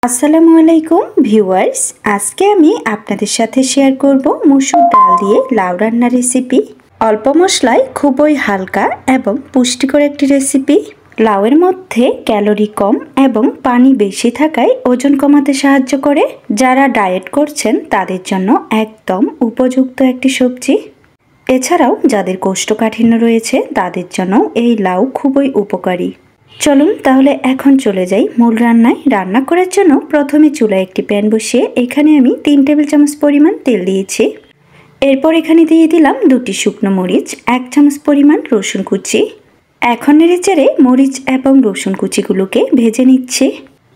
আসসালামু আলাইকুম ভিউয়ার্স, আজকে আমি আপনাদের সাথে শেয়ার করব মসুর ডাল দিয়ে লাউ রান্নার রেসিপি। অল্প মশলায় খুবই হালকা এবং পুষ্টিকর একটি রেসিপি। লাউয়ের মধ্যে ক্যালোরি কম এবং পানি বেশি থাকায় ওজন কমাতে সাহায্য করে। যারা ডায়েট করছেন তাদের জন্য একদম উপযুক্ত একটি সবজি। এছাড়াও যাদের কোষ্ঠকাঠিন্য রয়েছে তাদের জন্য এই লাউ খুবই উপকারী। চলুন তাহলে এখন চলে যাই মূল রান্নায়। রান্না করার জন্য প্রথমে চুলায় একটি প্যান বসিয়ে এখানে আমি 3 টেবিল চামচ পরিমাণ তেল দিয়েছি। এরপর এখানে দিয়ে দিলাম 2টি শুকনো মরিচ, 1 চামচ পরিমাণ রসুন কুচি। এখন নেড়েচেড়ে মরিচ এবং রসুন কুচিগুলোকে ভেজে নিচ্ছি।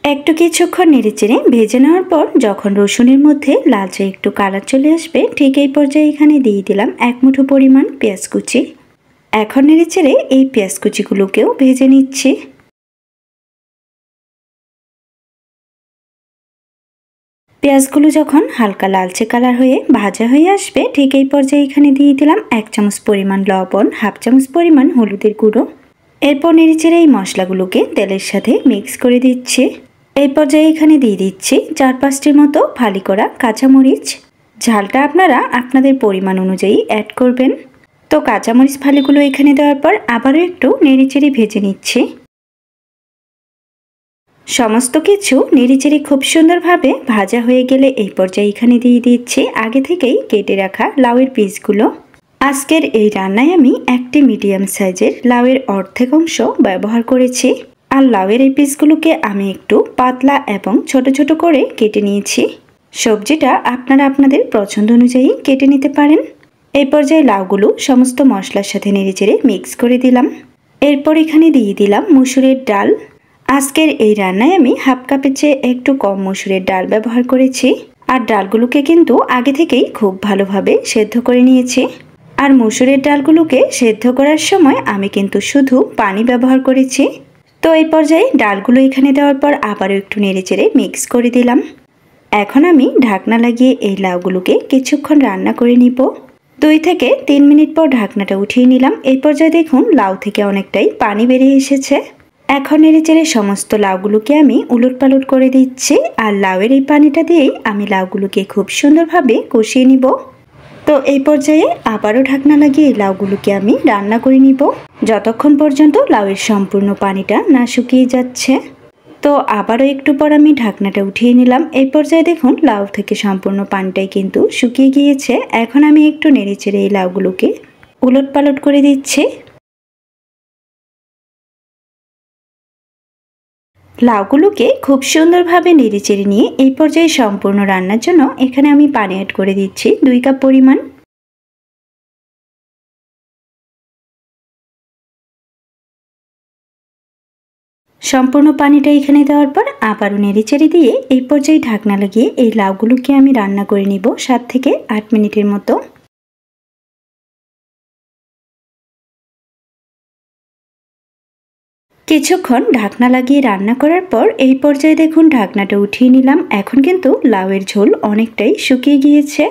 একটু কিছুক্ষণ নেড়েচেড়ে ভেজে নেওয়ার পর যখন রসুনের মধ্যে লালচে একটু কালার চলে আসবে, ঠিক এই পর্যায়ে এখানে দিয়ে দিলাম 1 মুঠো পরিমাণ পেঁয়াজ কুচি। এখন নেড়েচেড়ে এই পেঁয়াজ কুচিগুলোকেও ভেজে নিচ্ছি। পেঁয়াজগুলো যখন হালকা লালচে কালার হয়ে ভাজা হয়ে আসবে, ঠিক এই পর্যায়ে এখানে দিয়ে দিলাম 1 চামচ পরিমাণ লবণ, 1/2 চামচ পরিমাণ হলুদের গুঁড়ো। এরপর নেড়েচেড়ে এই মশলাগুলোকে তেলের সাথে মিক্স করে দিচ্ছি। এই পর্যায়ে এখানে দিয়ে দিচ্ছি 4-5টির মতো ফালি করা কাঁচামরিচ। ঝালটা আপনারা আপনাদের পরিমাণ অনুযায়ী অ্যাড করবেন। তো কাঁচামরিচ ফালিগুলো এখানে দেওয়ার পর আবারও একটু নেড়েচেড়ে ভেজে নিচ্ছি। সমস্ত কিছু নেড়েচেড়ে খুব সুন্দরভাবে ভাজা হয়ে গেলে এই পর্যায়ে এখানে দিয়ে দিচ্ছি আগে থেকেই কেটে রাখা লাউয়ের পিসগুলো। আজকের এই রান্নায় আমি একটি মিডিয়াম সাইজের লাউয়ের অর্ধেক অংশ ব্যবহার করেছি। আর লাউয়ের এই পিসগুলোকে আমি একটু পাতলা এবং ছোট ছোট করে কেটে নিয়েছি। সবজিটা আপনারা আপনাদের পছন্দ অনুযায়ী কেটে নিতে পারেন। এই পর্যায়ে লাউগুলো সমস্ত মশলার সাথে নেড়েচেড়ে মিক্স করে দিলাম। এরপর এখানে দিয়ে দিলাম মসুরের ডাল। আজকের এই রান্নায় আমি 1/2 কাপের চেয়ে একটু কম মসুরের ডাল ব্যবহার করেছি। আর ডালগুলোকে কিন্তু আগে থেকেই খুব ভালোভাবে সেদ্ধ করে নিয়েছি। আর মসুরের ডালগুলোকে সেদ্ধ করার সময় আমি কিন্তু শুধু পানি ব্যবহার করেছি। তো এই পর্যায়ে ডালগুলো এখানে দেওয়ার পর আবারও একটু নেড়েচেড়ে মিক্স করে দিলাম। এখন আমি ঢাকনা লাগিয়ে এই লাউগুলোকে কিছুক্ষণ রান্না করে নিব। 2 থেকে 3 মিনিট পর ঢাকনাটা উঠিয়ে নিলাম। এই পর্যায়ে দেখুন লাউ থেকে অনেকটাই পানি বেরিয়ে এসেছে। এখন নেড়েচেড়ে সমস্ত লাউগুলোকে আমি উলটপালট করে দিচ্ছি। আর লাউয়ের এই পানিটা দিয়েই আমি লাউগুলোকে খুব সুন্দরভাবে কষিয়ে নিব। তো এই পর্যায়ে আবারও ঢাকনা লাগিয়ে লাউগুলোকে আমি রান্না করে নিব যতক্ষণ পর্যন্ত লাউয়ের সম্পূর্ণ পানিটা না শুকিয়ে যাচ্ছে। তো আবারও একটু পর আমি ঢাকনাটা উঠিয়ে নিলাম। এই পর্যায়ে দেখুন লাউ থেকে সম্পূর্ণ পানিটাই কিন্তু শুকিয়ে গিয়েছে। এখন আমি একটু নেড়েচেড়ে এই লাউগুলোকে উলটপালট করে দিচ্ছি। লাউগুলোকে খুব সুন্দরভাবে নেড়েচেড়ে নিয়ে এই পর্যায়ে সম্পূর্ণ রান্নার জন্য এখানে আমি পানি অ্যাড করে দিচ্ছি 2 কাপ পরিমাণ। সম্পূর্ণ পানিটা এখানে দেওয়ার পর আবারও নেড়েচেড়ে দিয়ে এই পর্যায়ে ঢাকনা লাগিয়ে এই লাউগুলোকে আমি রান্না করে নিব 7 থেকে 8 মিনিটের মতো। কিছুক্ষণ ঢাকনা লাগিয়ে রান্না করার পর এই পর্যায়ে দেখুন ঢাকনাটা উঠিয়ে নিলাম। এখন কিন্তু লাউয়ের ঝোল অনেকটাই শুকিয়ে গিয়েছে।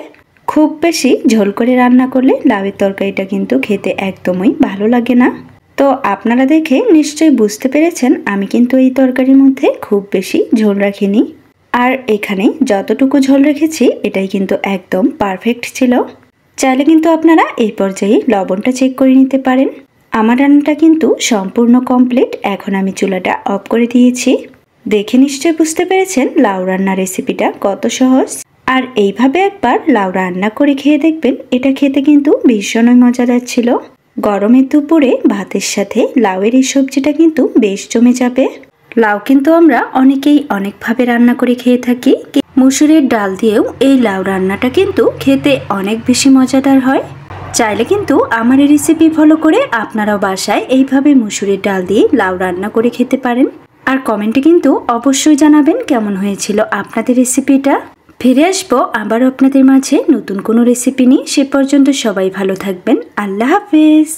খুব বেশি ঝোল করে রান্না করলে লাউয়ের তরকারিটা কিন্তু খেতে একদমই ভালো লাগে না। তো আপনারা দেখে নিশ্চয়ই বুঝতে পেরেছেন আমি কিন্তু এই তরকারির মধ্যে খুব বেশি ঝোল রাখিনি। আর এখানে যতটুকু ঝোল রেখেছি এটাই কিন্তু একদম পারফেক্ট ছিল। চাইলে কিন্তু আপনারা এই পর্যায়ে লবণটা চেক করে নিতে পারেন। আমার রান্নাটা কিন্তু সম্পূর্ণ কমপ্লিট। এখন আমি চুলাটা অফ করে দিয়েছি। দেখে নিশ্চয়ই বুঝতে পেরেছেন লাউ রান্নার রেসিপিটা কত সহজ। আর এইভাবে একবার লাউ রান্না করে খেয়ে দেখবেন, এটা খেতে কিন্তু ভীষণই মজাদার ছিল। গরমের দুপুরে ভাতের সাথে লাউয়ের এই সবজিটা কিন্তু বেশ জমে যাবে। লাউ কিন্তু আমরা অনেকেই অনেকভাবে রান্না করে খেয়ে থাকি। মসুরের ডাল দিয়েও এই লাউ রান্নাটা কিন্তু খেতে অনেক বেশি মজাদার হয়। চাইলে কিন্তু আমার এই রেসিপি ফলো করে আপনারাও বাসায় এইভাবে মসুরের ডাল দিয়ে লাউ রান্না করে খেতে পারেন। আর কমেন্টে কিন্তু অবশ্যই জানাবেন কেমন হয়েছিল আপনাদের রেসিপিটা। ফিরে আসবো আবারও আপনাদের মাঝে নতুন কোনো রেসিপি নিয়ে। সে পর্যন্ত সবাই ভালো থাকবেন। আল্লাহ হাফেজ।